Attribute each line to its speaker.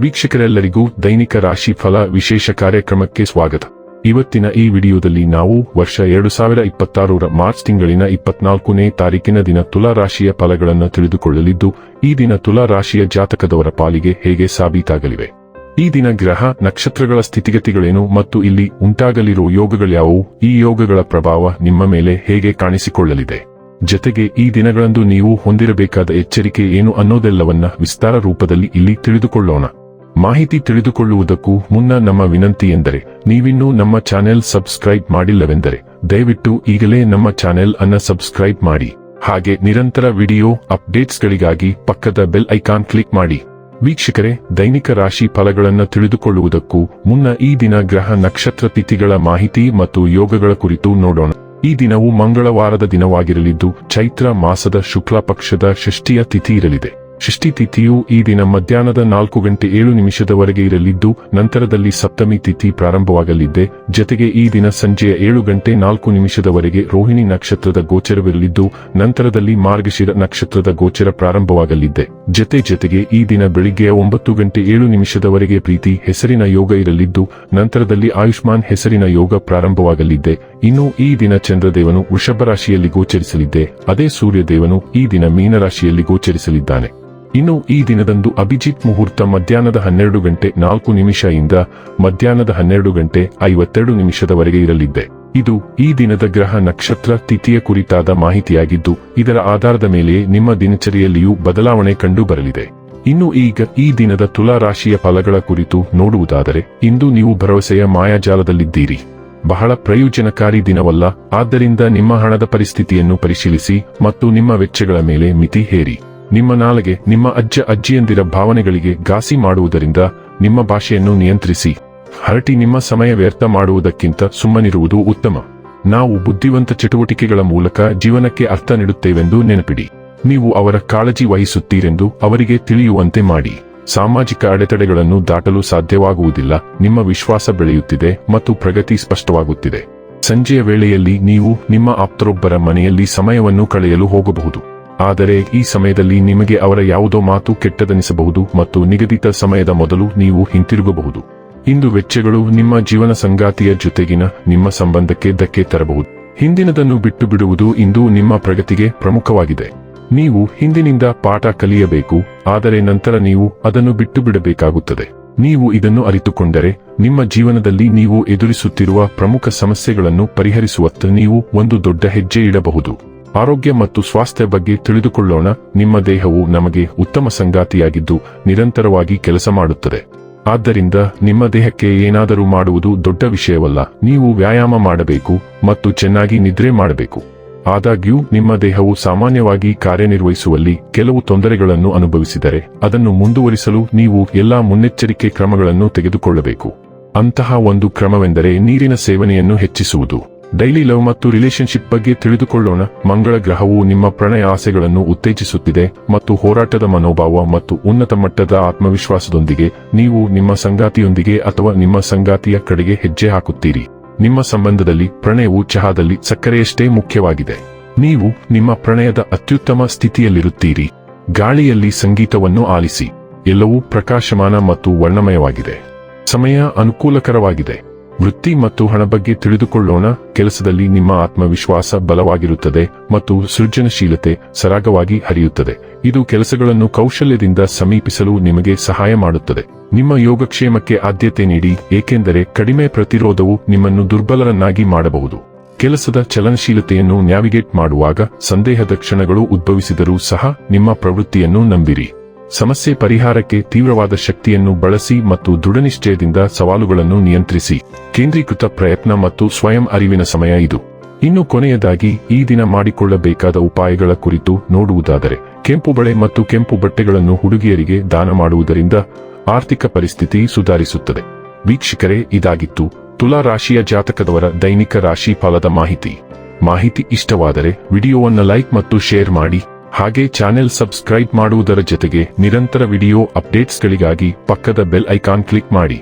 Speaker 1: ವೀಕ್ಷಕರೆಲ್ಲರಿಗೂ ದೈನಿಕ ರಾಶಿ ಫಲ ವಿಶೇಷ ಕಾರ್ಯಕ್ರಮಕ್ಕೆ ಸ್ವಾಗತ. ಇವತ್ತಿನ ಈ ವಿಡಿಯೋದಲ್ಲಿ ನಾವು ವರ್ಷ 2026ರ ಮಾರ್ಚ್ ತಿಂಗಳಿನ 24ನೇ ತಾರೀಕಿನ ದಿನ ತುಲಾ ರಾಶಿಯ ಫಲಗಳನ್ನು ತಿಳಿದುಕೊಳ್ಳಲಿದ್ದು, ಈ ದಿನ ತುಲಾ ರಾಶಿಯ ಜಾತಕದವರ ಪಾಲಿಗೆ ಹೇಗೆ ಸಾಬೀತಾಗಲಿವೆ, ಈ ದಿನ ಗ್ರಹ ನಕ್ಷತ್ರಗಳ ಸ್ಥಿತಿಗತಿಗಳೇನು ಮತ್ತು ಇಲ್ಲಿ ಉಂಟಾಗಲಿರುವ ಯೋಗಗಳ್ಯಾವುವು, ಈ ಯೋಗಗಳ ಪ್ರಭಾವ ನಿಮ್ಮ ಮೇಲೆ ಹೇಗೆ ಕಾಣಿಸಿಕೊಳ್ಳಲಿದೆ, ಜತೆಗೆ ಈ ದಿನಗಳಂದು ನೀವು ಹೊಂದಿರಬೇಕಾದ ಎಚ್ಚರಿಕೆ ಏನು ಅನ್ನೋದೆಲ್ಲವನ್ನ ವಿಸ್ತಾರ ರೂಪದಲ್ಲಿ ಇಲ್ಲಿ ತಿಳಿದುಕೊಳ್ಳೋಣ. ಮಾಹಿತಿ ತಿಳಿದುಕೊಳ್ಳುವುದಕ್ಕೂ ಮುನ್ನ ನಮ್ಮ ವಿನಂತಿ ಎಂದರೆ, ನೀವಿನ್ನೂ ನಮ್ಮ ಚಾನೆಲ್ ಸಬ್ಸ್ಕ್ರೈಬ್ ಮಾಡಿಲ್ಲವೆಂದರೆ ದಯವಿಟ್ಟು ಈಗಲೇ ನಮ್ಮ ಚಾನೆಲ್ ಅನ್ನು ಸಬ್ಸ್ಕ್ರೈಬ್ ಮಾಡಿ. ಹಾಗೆ ನಿರಂತರ ವಿಡಿಯೋ ಅಪ್ಡೇಟ್ಸ್ಗಳಿಗಾಗಿ ಪಕ್ಕದ ಬೆಲ್ ಐಕಾನ್ ಕ್ಲಿಕ್ ಮಾಡಿ. ವೀಕ್ಷಕರೇ, ದೈನಿಕ ರಾಶಿ ಫಲಗಳನ್ನು ತಿಳಿದುಕೊಳ್ಳುವುದಕ್ಕೂ ಮುನ್ನ ಈ ದಿನ ಗ್ರಹ ನಕ್ಷತ್ರ ತಿಥಿಗಳ ಮಾಹಿತಿ ಮತ್ತು ಯೋಗಗಳ ಕುರಿತು ನೋಡೋಣ. ಈ ದಿನವು ಮಂಗಳವಾರದ ದಿನವಾಗಿರಲಿದ್ದು, ಚೈತ್ರ ಮಾಸದ ಶುಕ್ಲ ಪಕ್ಷದ ಷಷ್ಠಿಯ ತಿಥಿ ಇರಲಿದೆ. ಷಷ್ಠಿ ತಿಥಿಯು ಈ ದಿನ ಮಧ್ಯಾಹ್ನದ 4:07 ಇರಲಿದ್ದು, ನಂತರದಲ್ಲಿ ಸಪ್ತಮಿ ತಿಥಿ ಪ್ರಾರಂಭವಾಗಲಿದೆ. ಜತೆಗೆ ಈ ದಿನ ಸಂಜೆಯ 7:04 ರೋಹಿಣಿ ನಕ್ಷತ್ರದ ಗೋಚರವಿರಲಿದ್ದು, ನಂತರದಲ್ಲಿ ಮಾರ್ಗಶಿರ ನಕ್ಷತ್ರದ ಗೋಚರ ಪ್ರಾರಂಭವಾಗಲಿದೆ. ಜತೆಗೆ ಈ ದಿನ ಬೆಳಿಗ್ಗೆ 9:07 ಪ್ರೀತಿ ಹೆಸರಿನ ಯೋಗ ಇರಲಿದ್ದು, ನಂತರದಲ್ಲಿ ಆಯುಷ್ಮಾನ್ ಹೆಸರಿನ ಯೋಗ ಪ್ರಾರಂಭವಾಗಲಿದೆ. ಇನ್ನು ಈ ದಿನ ಚಂದ್ರದೇವನು ವೃಷಭ ರಾಶಿಯಲ್ಲಿ ಗೋಚರಿಸಲಿದೆ. ಅದೇ ಸೂರ್ಯದೇವನು ಈ ದಿನ ಮೀನರಾಶಿಯಲ್ಲಿ ಗೋಚರಿಸಲಿದ್ದಾನೆ. ಇನ್ನು ಈ ದಿನದಂದು ಅಭಿಜಿತ್ ಮುಹೂರ್ತ ಮಧ್ಯಾಹ್ನದ 12:04 ಇಂದ ಮಧ್ಯಾಹ್ನದ 12:52 ಇರಲಿದೆ. ಇದು ಈ ದಿನದ ಗ್ರಹ ನಕ್ಷತ್ರ ತಿಥಿಯ ಕುರಿತಾದ ಮಾಹಿತಿಯಾಗಿದ್ದು, ಇದರ ಆಧಾರದ ಮೇಲೆ ನಿಮ್ಮ ದಿನಚರಿಯಲ್ಲಿಯೂ ಬದಲಾವಣೆ ಕಂಡು ಬರಲಿದೆ. ಇನ್ನು ಈಗ ಈ ದಿನದ ತುಲಾ ರಾಶಿಯ ಫಲಗಳ ಕುರಿತು ನೋಡುವುದಾದರೆ, ಇಂದು ನೀವು ಭರವಸೆಯ ಮಾಯಾಜಾಲದಲ್ಲಿದ್ದೀರಿ. ಬಹಳ ಪ್ರಯೋಜನಕಾರಿ ದಿನವಲ್ಲ. ಆದ್ದರಿಂದ ನಿಮ್ಮ ಹಣದ ಪರಿಸ್ಥಿತಿಯನ್ನು ಪರಿಶೀಲಿಸಿ ಮತ್ತು ನಿಮ್ಮ ವೆಚ್ಚಗಳ ಮೇಲೆ ಮಿತಿ ಹೇರಿ. ನಿಮ್ಮ ನಾಳೆಗೆ ನಿಮ್ಮ ಅಜ್ಜಿಯಂದಿರ ಭಾವನೆಗಳಿಗೆ ಘಾಸಿ ಮಾಡುವುದರಿಂದ ನಿಮ್ಮ ಭಾಷೆಯನ್ನು ನಿಯಂತ್ರಿಸಿ. ಹರಟಿ ನಿಮ್ಮ ಸಮಯ ವ್ಯರ್ಥ ಮಾಡುವುದಕ್ಕಿಂತ ಸುಮ್ಮನಿರುವುದು ಉತ್ತಮ. ನಾವು ಬುದ್ಧಿವಂತ ಚಟುವಟಿಕೆಗಳ ಮೂಲಕ ಜೀವನಕ್ಕೆ ಅರ್ಥ ನೀಡುತ್ತೇವೆಂದು ನೆನಪಿಡಿ. ನೀವು ಅವರ ಕಾಳಜಿ ವಹಿಸುತ್ತೀರೆಂದು ಅವರಿಗೆ ತಿಳಿಯುವಂತೆ ಮಾಡಿ. ಸಾಮಾಜಿಕ ಅಡೆತಡೆಗಳನ್ನು ದಾಟಲು ಸಾಧ್ಯವಾಗುವುದಿಲ್ಲ. ನಿಮ್ಮ ವಿಶ್ವಾಸ ಬೆಳೆಯುತ್ತಿದೆ ಮತ್ತು ಪ್ರಗತಿ ಸ್ಪಷ್ಟವಾಗುತ್ತಿದೆ. ಸಂಜೆಯ ವೇಳೆಯಲ್ಲಿ ನೀವು ನಿಮ್ಮ ಆಪ್ತರೊಬ್ಬರ ಮನೆಯಲ್ಲಿ ಸಮಯವನ್ನು ಕಳೆಯಲು ಹೋಗಬಹುದು. ಆದರೆ ಈ ಸಮಯದಲ್ಲಿ ನಿಮಗೆ ಅವರ ಯಾವುದೋ ಮಾತು ಕೆಟ್ಟದನಿಸಬಹುದು ಮತ್ತು ನಿಗದಿತ ಸಮಯದ ಮೊದಲು ನೀವು ಹಿಂತಿರುಗಬಹುದು. ಇಂದು ವೆಚ್ಚಗಳು ನಿಮ್ಮ ಜೀವನ ಸಂಗಾತಿಯ ಜೊತೆಗಿನ ನಿಮ್ಮ ಸಂಬಂಧಕ್ಕೆ ಧಕ್ಕೆ ತರಬಹುದು. ಹಿಂದಿನದನ್ನು ಬಿಟ್ಟು ಬಿಡುವುದು ಇಂದು ನಿಮ್ಮ ಪ್ರಗತಿಗೆ ಪ್ರಮುಖವಾಗಿದೆ. ನೀವು ಹಿಂದಿನಿಂದ ಪಾಠ ಕಲಿಯಬೇಕು, ಆದರೆ ನಂತರ ನೀವು ಅದನ್ನು ಬಿಟ್ಟು ಬಿಡಬೇಕಾಗುತ್ತದೆ. ನೀವು ಇದನ್ನು ಅರಿತುಕೊಂಡರೆ ನಿಮ್ಮ ಜೀವನದಲ್ಲಿ ನೀವು ಎದುರಿಸುತ್ತಿರುವ ಪ್ರಮುಖ ಸಮಸ್ಯೆಗಳನ್ನು ಪರಿಹರಿಸುವತ್ತ ನೀವು ಒಂದು ದೊಡ್ಡ ಹೆಜ್ಜೆ ಇಡಬಹುದು. ಆರೋಗ್ಯ ಮತ್ತು ಸ್ವಾಸ್ಥ್ಯ ಬಗ್ಗೆ ತಿಳಿದುಕೊಳ್ಳೋಣ. ನಿಮ್ಮ ದೇಹವು ನಮಗೆ ಉತ್ತಮ ಸಂಗಾತಿಯಾಗಿದ್ದು ನಿರಂತರವಾಗಿ ಕೆಲಸ ಮಾಡುತ್ತದೆ. ಆದ್ದರಿಂದ ನಿಮ್ಮ ದೇಹಕ್ಕೆ ಏನಾದರೂ ಮಾಡುವುದು ದೊಡ್ಡ ವಿಷಯವಲ್ಲ. ನೀವು ವ್ಯಾಯಾಮ ಮಾಡಬೇಕು ಮತ್ತು ಚೆನ್ನಾಗಿ ನಿದ್ರೆ ಮಾಡಬೇಕು. ಆದಾಗ್ಯೂ ನಿಮ್ಮ ದೇಹವು ಸಾಮಾನ್ಯವಾಗಿ ಕಾರ್ಯನಿರ್ವಹಿಸುವಲ್ಲಿ ಕೆಲವು ತೊಂದರೆಗಳನ್ನು ಅನುಭವಿಸಿದರೆ ಅದನ್ನು ಮುಂದುವರಿಸಲು ನೀವು ಎಲ್ಲಾ ಮುನ್ನೆಚ್ಚರಿಕೆ ಕ್ರಮಗಳನ್ನು ತೆಗೆದುಕೊಳ್ಳಬೇಕು. ಅಂತಹ ಒಂದು ಕ್ರಮವೆಂದರೆ ನೀರಿನ ಸೇವನೆಯನ್ನು ಹೆಚ್ಚಿಸುವುದು. ಡೈಲಿ ಲವ್ ಮತ್ತು ರಿಲೇಶನ್ಶಿಪ್ ಬಗ್ಗೆ ತಿಳಿದುಕೊಳ್ಳೋಣ. ಮಂಗಳ ಗ್ರಹವು ನಿಮ್ಮ ಪ್ರಣಯ ಆಸೆಗಳನ್ನು ಉತ್ತೇಜಿಸುತ್ತಿದೆ ಮತ್ತು ಹೋರಾಟದ ಮನೋಭಾವ ಮತ್ತು ಉನ್ನತ ಮಟ್ಟದ ಆತ್ಮವಿಶ್ವಾಸದೊಂದಿಗೆ ನೀವು ನಿಮ್ಮ ಸಂಗಾತಿಯೊಂದಿಗೆ ಅಥವಾ ನಿಮ್ಮ ಸಂಗಾತಿಯ ಕಡೆಗೆ ಹೆಜ್ಜೆ ಹಾಕುತ್ತೀರಿ. ನಿಮ್ಮ ಸಂಬಂಧದಲ್ಲಿ ಪ್ರಣಯವು ಚಹಾದಲ್ಲಿ ಸಕ್ಕರೆಯಷ್ಟೇ ಮುಖ್ಯವಾಗಿದೆ. ನೀವು ನಿಮ್ಮ ಪ್ರಣಯದ ಅತ್ಯುತ್ತಮ ಸ್ಥಿತಿಯಲ್ಲಿರುತ್ತೀರಿ. ಗಾಳಿಯಲ್ಲಿ ಸಂಗೀತವನ್ನು ಆಲಿಸಿ. ಎಲ್ಲವೂ ಪ್ರಕಾಶಮಾನ ಮತ್ತು ವರ್ಣಮಯವಾಗಿದೆ. ಸಮಯ ಅನುಕೂಲಕರವಾಗಿದೆ. ವೃತ್ತಿ ಮತ್ತು ಹಣ ಬಗ್ಗೆ ತಿಳಿದುಕೊಳ್ಳೋಣ. ಕೆಲಸದಲ್ಲಿ ನಿಮ್ಮ ಆತ್ಮವಿಶ್ವಾಸ ಬಲವಾಗಿರುತ್ತದೆ ಮತ್ತು ಸೃಜನಶೀಲತೆ ಸರಾಗವಾಗಿ ಹರಿಯುತ್ತದೆ. ಇದು ಕೆಲಸಗಳನ್ನು ಕೌಶಲ್ಯದಿಂದ ಸಮೀಪಿಸಲು ನಿಮಗೆ ಸಹಾಯ ಮಾಡುತ್ತದೆ. ನಿಮ್ಮ ಯೋಗಕ್ಷೇಮಕ್ಕೆ ಆದ್ಯತೆ ನೀಡಿ, ಏಕೆಂದರೆ ಕಡಿಮೆ ಪ್ರತಿರೋಧವು ನಿಮ್ಮನ್ನು ದುರ್ಬಲರನ್ನಾಗಿ ಮಾಡಬಹುದು. ಕೆಲಸದ ಚಲನಶೀಲತೆಯನ್ನು ನ್ಯಾವಿಗೇಟ್ ಮಾಡುವಾಗ ಸಂದೇಹದ ಕ್ಷಣಗಳು ಉದ್ಭವಿಸಿದರೂ ಸಹ ನಿಮ್ಮ ಪ್ರವೃತ್ತಿಯನ್ನು ನಂಬಿರಿ. ಸಮಸ್ಯೆ ಪರಿಹಾರಕ್ಕೆ ತೀವ್ರವಾದ ಶಕ್ತಿಯನ್ನು ಬಳಸಿ ಮತ್ತು ದೃಢನಿಶ್ಚಯದಿಂದ ಸವಾಲುಗಳನ್ನು ನಿಯಂತ್ರಿಸಿ. ಕೇಂದ್ರೀಕೃತ ಪ್ರಯತ್ನ ಮತ್ತು ಸ್ವಯಂ ಅರಿವಿನ ಸಮಯ ಇದು. ಇನ್ನು ಕೊನೆಯದಾಗಿ ಈ ದಿನ ಮಾಡಿಕೊಳ್ಳಬೇಕಾದ ಉಪಾಯಗಳ ಕುರಿತು ನೋಡುವುದಾದರೆ, ಕೆಂಪು ಬಳೆ ಮತ್ತು ಕೆಂಪು ಬಟ್ಟೆಗಳನ್ನು ಹುಡುಗಿಯರಿಗೆ ದಾನ ಮಾಡುವುದರಿಂದ ಆರ್ಥಿಕ ಪರಿಸ್ಥಿತಿ ಸುಧಾರಿಸುತ್ತದೆ. ವೀಕ್ಷಕರೇ, ಇದಾಗಿತ್ತು ತುಲಾ ರಾಶಿಯ ಜಾತಕದವರ ದೈನಿಕ ರಾಶಿ ಫಲದ ಮಾಹಿತಿ ಇಷ್ಟವಾದರೆ ವಿಡಿಯೋವನ್ನು ಲೈಕ್ ಮತ್ತು ಶೇರ್ ಮಾಡಿ. ಹಾಗೆ ಚಾನೆಲ್ ಸಬ್ಸ್ಕ್ರೈಬ್ ಮಾಡುವುದರ ಜೊತೆಗೆ ನಿರಂತರ ವಿಡಿಯೋ ಅಪ್ಡೇಟ್ಸ್ಗಳಿಗಾಗಿ ಪಕ್ಕದ ಬೆಲ್ ಐಕಾನ್ ಕ್ಲಿಕ್ ಮಾಡಿ.